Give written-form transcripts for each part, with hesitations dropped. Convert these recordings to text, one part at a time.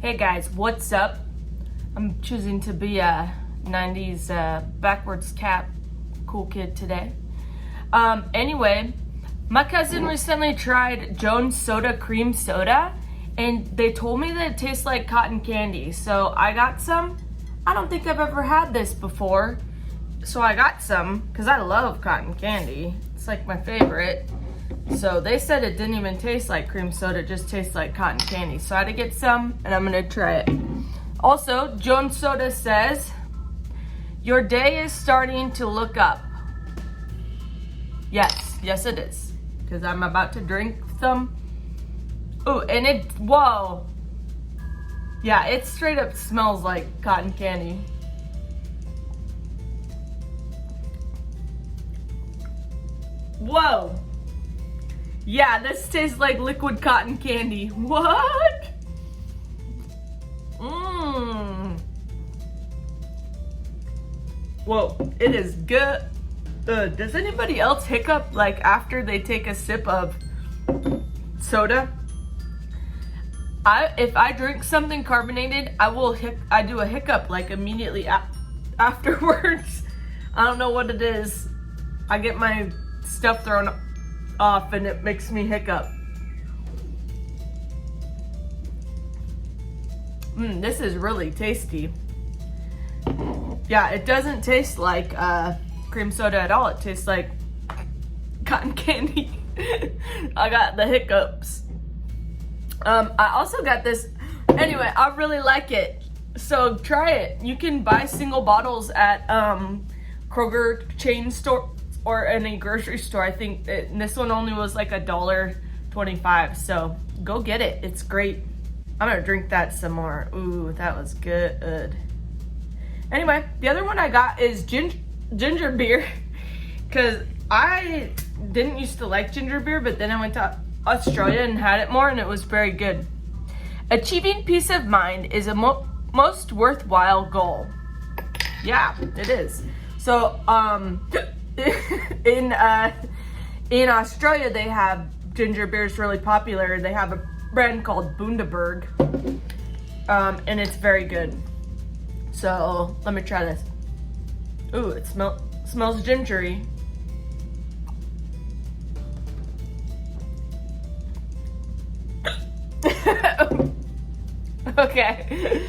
Hey guys, what's up? I'm choosing to be a 90s backwards cap cool kid today. Anyway, my cousin recently tried Jones Soda cream soda and they told me that it tastes like cotton candy. So I got some. I don't think I've ever had this before. So I got some because I love cotton candy. It's like my favorite. So they said it didn't even taste like cream soda, it just tastes like cotton candy. So I had to get some and I'm gonna try it. Also, Jones Soda says, your day is starting to look up. Yes it is. Because I'm about to drink some. Ooh, and whoa. Yeah, it straight up smells like cotton candy. Whoa. Yeah, this tastes like liquid cotton candy. What? Mmm. Whoa, it is good. Does anybody else hiccup like after they take a sip of soda? If I drink something carbonated, I do a hiccup like immediately afterwards. I don't know what it is. I get my stuff thrown off and it makes me hiccup. This is really tasty. Yeah, it doesn't taste like cream soda at all. It tastes like cotton candy. I got the hiccups. I also got this. Anyway, I really like it. So try it. You can buy single bottles at Kroger chain store or any grocery store. I think this one only was like $1.25. So go get it. It's great. I'm gonna drink that some more. Ooh, that was good. Anyway, the other one I got is ginger beer. Cause I didn't used to like ginger beer, but then I went to Australia and had it more and it was very good. Achieving peace of mind is a most worthwhile goal. Yeah, it is. So, in Australia, they have ginger beers really popular. They have a brand called Bundaberg, and it's very good. So let me try this. Ooh, it smells gingery. Okay.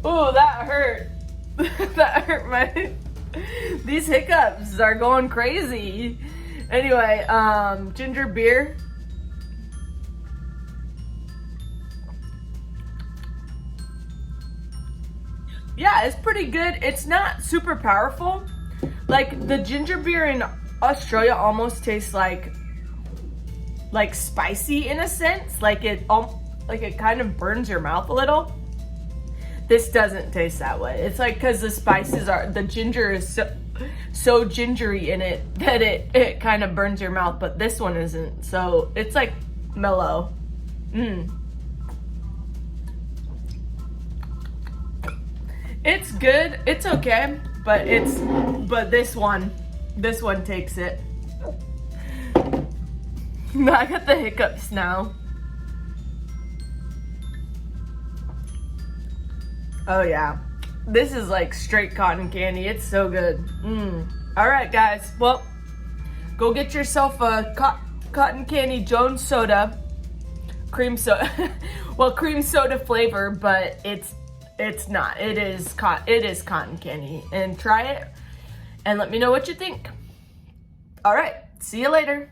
Ooh, that hurt. That hurt my. These hiccups are going crazy. Anyway, ginger beer. Yeah, it's pretty good. It's not super powerful. Like the ginger beer in Australia almost tastes like spicy in a sense. Like it kind of burns your mouth a little. This doesn't taste that way. It's like because the ginger is so gingery in it that it kind of burns your mouth, but this one isn't. So it's like mellow. It's good. It's okay, but this one takes it. I got the hiccups now. Oh yeah, this is like straight cotton candy. It's so good. All right, guys. Well, go get yourself a cotton candy Jones Soda, cream soda. Well, cream soda flavor, but it's not. It is cotton candy. And try it, and let me know what you think. All right. See you later.